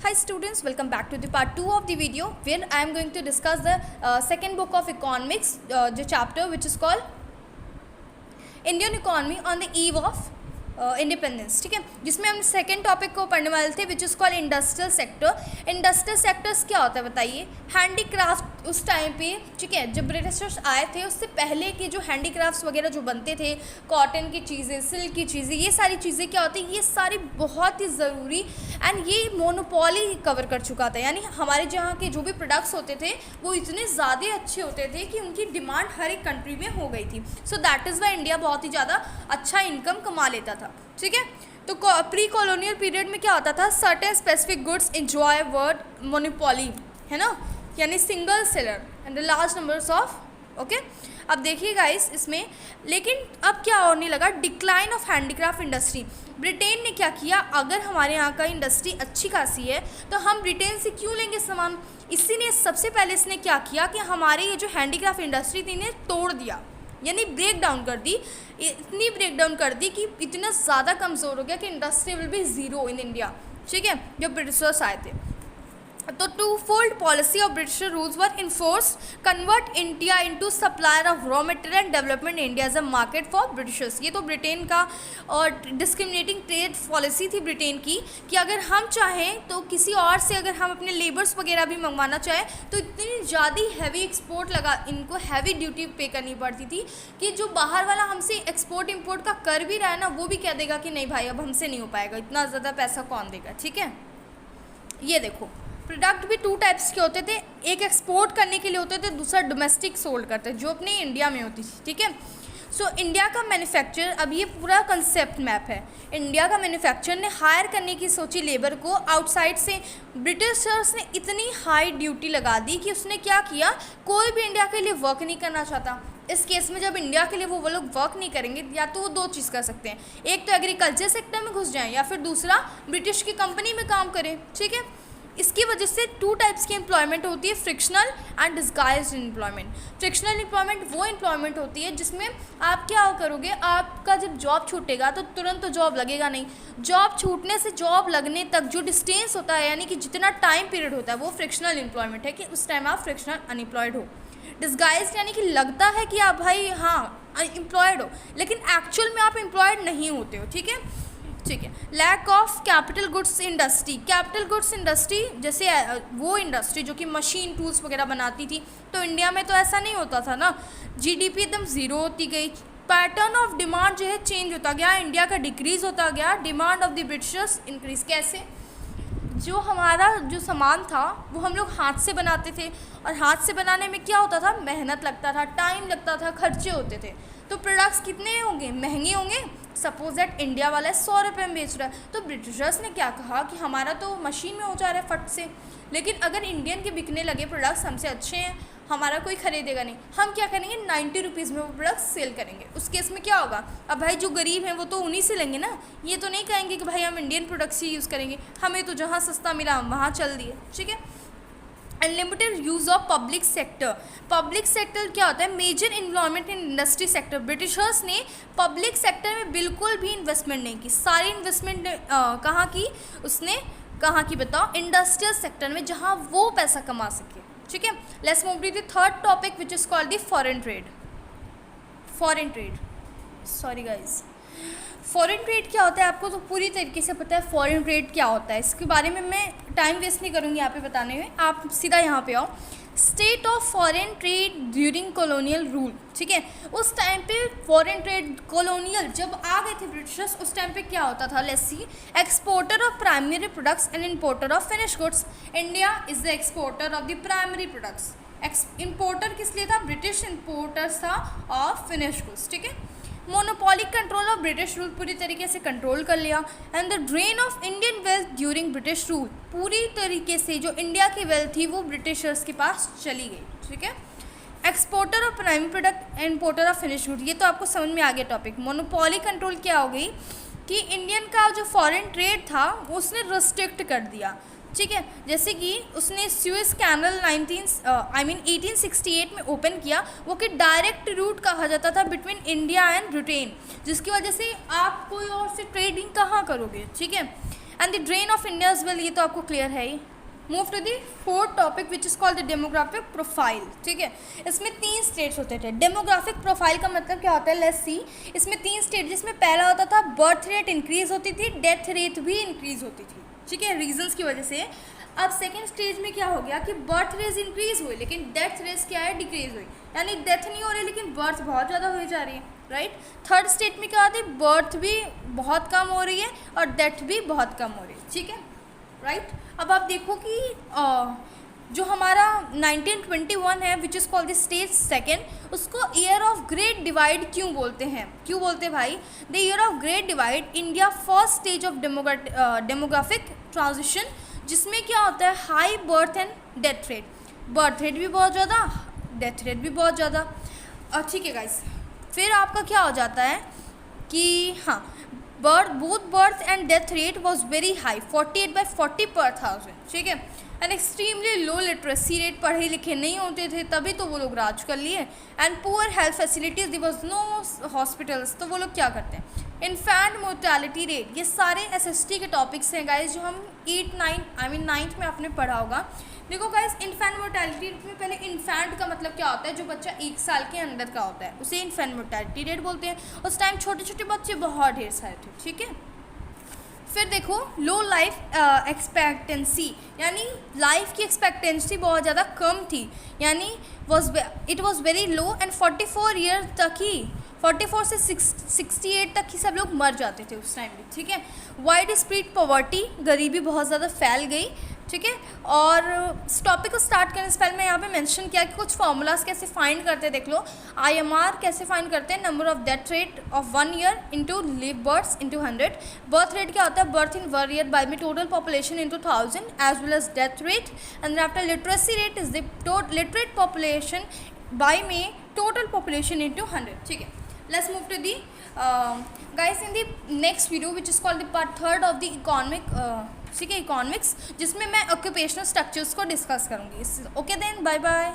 Hi students, welcome back to the part 2 of the video where I am going to discuss the second book of economics, the chapter which is called Indian Economy on the Eve of independence. ठीक है, जिसमें हम second topic को पढ़ने वाले थे विच is called industrial sector. Industrial sectors क्या होता है बताइए? हैंडीक्राफ्ट उस टाइम पे, ठीक है, जब ब्रिटिशर्स आए थे उससे पहले के जो हैंडीक्राफ्ट्स वगैरह जो बनते थे, कॉटन की चीज़ें, सिल्क की चीज़ें, ये सारी चीज़ें क्या होती है, ये सारी बहुत ही ज़रूरी एंड ये मोनोपोली कवर कर चुका था। यानी हमारे जहाँ के जो भी प्रोडक्ट्स होते थे वो इतने ज़्यादा अच्छे होते थे कि उनकी डिमांड हर एक कंट्री में हो गई थी। So that is why India बहुत ही ज़्यादा अच्छा इनकम कमा लेता था। ठीक है, तो प्री कॉलोनियल पीरियड में क्या होता था, certain specific goods enjoy word monopoly, है ना, यानी single seller and the large numbers of. Okay, अब देखिए गाइस इसमें, लेकिन अब क्या होने लगा, decline of handicraft industry. Britain ने क्या किया, अगर हमारे यहाँ का इंडस्ट्री अच्छी खासी है तो हम ब्रिटेन से क्यों लेंगे सामान। इसी ने सबसे पहले इसने क्या किया कि हमारे ये जो हैंडीक्राफ्ट इंडस्ट्री थी इन्हें तोड़ दिया, यानी ब्रेक डाउन कर दी। इतनी ब्रेक डाउन कर दी कि इतना ज़्यादा कमज़ोर हो गया कि industry will be zero in India. ठीक है, जब ब्रिटिशर्स आए थे तो two fold policy of British rules were enforce, convert India into supplier of raw material and development India as a market for britishers. ये तो ब्रिटेन का और डिस्क्रिमिनेटिंग ट्रेड पॉलिसी थी ब्रिटेन की कि अगर हम चाहें तो किसी और से अगर हम अपने लेबर्स वगैरह भी मंगवाना चाहें तो इतनी ज़्यादा हैवी एक्सपोर्ट लगा, इनको हैवी ड्यूटी पे करनी पड़ती थी कि जो बाहर वाला हमसे एक्सपोर्ट इम्पोर्ट का कर भी रहा है ना, वो भी कह देगा कि नहीं भाई अब हमसे नहीं हो पाएगा, इतना ज़्यादा पैसा कौन देगा। ठीक है, ये देखो प्रोडक्ट भी टू टाइप्स के होते थे, एक एक्सपोर्ट करने के लिए होते थे, दूसरा डोमेस्टिक सोल्ड करते जो अपने इंडिया में होती थी। ठीक है, सो इंडिया का मैन्युफैक्चर, अब ये पूरा कंसेप्ट मैप है। इंडिया का मैन्युफैक्चर ने हायर करने की सोची लेबर को आउटसाइड से। ब्रिटिशर्स ने इतनी हाई ड्यूटी लगा दी कि उसने क्या किया, कोई भी इंडिया के लिए वर्क नहीं करना चाहता। इस केस में जब इंडिया के लिए वो लोग वर्क नहीं करेंगे, या तो वो दो चीज़ कर सकते हैं, एक तो एग्रीकल्चर सेक्टर में घुस जाएं या फिर दूसरा ब्रिटिश की कंपनी में काम करें। ठीक है, इसकी वजह से टू टाइप्स की एम्प्लॉयमेंट होती है, frictional and disguised employment. Frictional employment वो एम्प्लॉयमेंट होती है जिसमें आप क्या करोगे, आपका जब जॉब छूटेगा तो तुरंत तो जॉब लगेगा नहीं, जॉब छूटने से जॉब लगने तक जो डिस्टेंस होता है, यानी कि जितना टाइम पीरियड होता है, वो फ्रिक्शनल एम्प्लॉयमेंट है कि उस टाइम आप फ्रिक्शनल अनएम्प्लॉयड हो। डिस्गाइज्ड यानी कि लगता है कि आप भाई हाँ एम्प्लॉयड हो, लेकिन एक्चुअल में आप एम्प्लॉयड नहीं होते हो। ठीक है, ठीक है। Lack of capital goods industry. Capital goods industry जैसे वो इंडस्ट्री जो कि मशीन टूल्स वगैरह बनाती थी, तो इंडिया में तो ऐसा नहीं होता था ना, जीडीपी एकदम ज़ीरो होती गई। पैटर्न ऑफ डिमांड जो है चेंज होता गया, इंडिया का डिक्रीज होता गया, demand of the Britishers increase. कैसे? जो हमारा जो सामान था वो हम लोग हाथ से बनाते थे, और हाथ से बनाने में क्या होता था, मेहनत लगता था, टाइम लगता था, खर्चे होते थे, तो प्रोडक्ट्स कितने होंगे, महंगे होंगे। सपोज दैट इंडिया वाला 100 रुपये में बेच रहा है, तो ब्रिटिशर्स ने क्या कहा कि हमारा तो मशीन में हो जा रहा है फट से, लेकिन अगर इंडियन के बिकने लगे प्रोडक्ट्स हमसे अच्छे हैं, हमारा कोई खरीदेगा नहीं, हम क्या करेंगे 90 रुपीज़ में वो प्रोडक्ट सेल करेंगे। उस केस में क्या होगा, अब भाई जो गरीब हैं वो तो उन्हीं से लेंगे ना, ये तो नहीं कहेंगे कि भाई हम इंडियन प्रोडक्ट्स ही यूज़ करेंगे, हमें तो जहाँ सस्ता मिला हम वहाँ चल दिए। ठीक है, unlimited use of public sector. Public sector क्या होता है, major involvement in industry sector. Britishers ने पब्लिक सेक्टर में बिल्कुल भी इन्वेस्टमेंट नहीं की, सारी इन्वेस्टमेंट कहाँ की, उसने कहाँ की बताओ, इंडस्ट्रियल सेक्टर में, जहाँ वो पैसा कमा सके। ठीक है, let's move to the third topic which is called the foreign trade. Foreign trade, sorry guys, foreign trade क्या होता है आपको तो पूरी तरीके से पता है फॉरेन ट्रेड क्या होता है, इसके बारे में मैं टाइम वेस्ट नहीं करूँगी यहाँ पे बताने में, आप सीधा यहाँ पे आओ। State of foreign trade during colonial rule. ठीक है, उस टाइम पे फॉरेन ट्रेड कॉलोनियल जब आ गए थे ब्रिटिशर्स, उस टाइम पे क्या होता था, let's see, exporter of primary products and importer of finish goods. India is the exporter of the primary products. Importer किस लिए था, ब्रिटिश इंपोर्टर्स था ऑफ फिनिश गुड्स। ठीक है, मोनोपोलिक कंट्रोल ऑफ ब्रिटिश रूल पूरी तरीके से कंट्रोल कर लिया। And the drain of Indian wealth during British rule, पूरी तरीके से जो इंडिया की वेल्थ थी वो ब्रिटिशर्स के पास चली गई। ठीक है, exporter of primary product, importer of finish good, ये तो आपको समझ में आ गया टॉपिक। मोनोपोली कंट्रोल क्या हो गई कि इंडियन का जो फॉरेन ट्रेड था उसने रिस्ट्रिक्ट कर दिया। ठीक है, जैसे कि उसने स्यूएज कैनल 1868 में ओपन किया, वो कि डायरेक्ट रूट कहा जाता था बिटवीन इंडिया एंड ब्रिटेन, जिसकी वजह से आप कोई और से ट्रेडिंग कहाँ करोगे। ठीक है, and the drain of India's wealth, ये तो आपको क्लियर है ही। Move to the fourth topic which is called the demographic profile. ठीक है, इसमें 3 स्टेट्स होते थे। डेमोग्राफिक प्रोफाइल का मतलब क्या होता है, लेट्स सी। इसमें 3 स्टेट, जिसमें पहला होता था बर्थ रेट इंक्रीज होती थी, डेथ रेट भी इंक्रीज होती थी। ठीक है, रीजंस की वजह से। अब सेकेंड स्टेज में क्या हो गया कि बर्थ रेट इंक्रीज हुई लेकिन डेथ रेट क्या है, डिक्रीज हुई, यानी डेथ नहीं हो रही लेकिन बर्थ बहुत ज़्यादा हो जा रही है, राइट। थर्ड स्टेट में क्या होती है, बर्थ भी बहुत कम हो रही है और डेथ भी बहुत कम हो रही है। ठीक है, राइट। अब आप देखो कि जो हमारा 1921 है विच is called the stage second, उसको ईयर ऑफ ग्रेट डिवाइड क्यों बोलते हैं, क्यों बोलते हैं भाई? The year of great divide, India first stage of demographic transition, जिसमें क्या होता है, high birth and death rate, birth rate भी बहुत ज़्यादा, डेथ रेट भी बहुत ज़्यादा। ठीक है गाइस, फिर आपका क्या हो जाता है कि हाँ, both birth and death rate was very high, 48/40 per 1000। ठीक है, and extremely low literacy rate, पढ़े लिखे नहीं होते थे तभी तो वो लोग राज कर लिए। And poor health facilities, there was no hospitals, तो वो लोग क्या करते हैं। इन्फेंट मोर्टेलिटी रेट, ये सारे एसएसटी के टॉपिक्स हैं गाइस जो हम 9th में आपने पढ़ा होगा। देखो गाइस, इन्फेंट मोर्टेलिटी रेट में पहले इन्फेंट का मतलब क्या होता है, जो बच्चा 1 साल के अंदर का होता है उसे इन्फेंट मोर्टेलिटी रेट बोलते हैं। उस टाइम छोटे छोटे बच्चे बहुत ढेर सारे थे। ठीक है, फिर देखो लो लाइफ एक्सपेक्टेंसी, यानी लाइफ की एक्सपेक्टेंसी बहुत ज़्यादा कम थी, यानी it was very low and 44 year तक ही, 44 से 68 तक ही सब लोग मर जाते थे उस टाइम में। ठीक है, वाइड स्प्रेड पॉवर्टी, गरीबी बहुत ज़्यादा फैल गई। ठीक है, और इस टॉपिक को स्टार्ट करने से पहले मैं यहाँ पे मेंशन किया कि कुछ फार्मूलाज कैसे फाइंड करते हैं, देख लो। IMR कैसे फाइंड करते हैं, number of death rate of 1 year into live births into 100। Birth rate क्या होता है, बर्थ इन 1 ईयर बाय में total population into 1000 as well as death rate. And after literacy rate is the literate population by में total population into 100। ठीक है, let's move to the guys in the next video which is called the part 3rd of the economics, जिसमें मैं occupational structures को discuss करूँगी। Okay then, bye bye.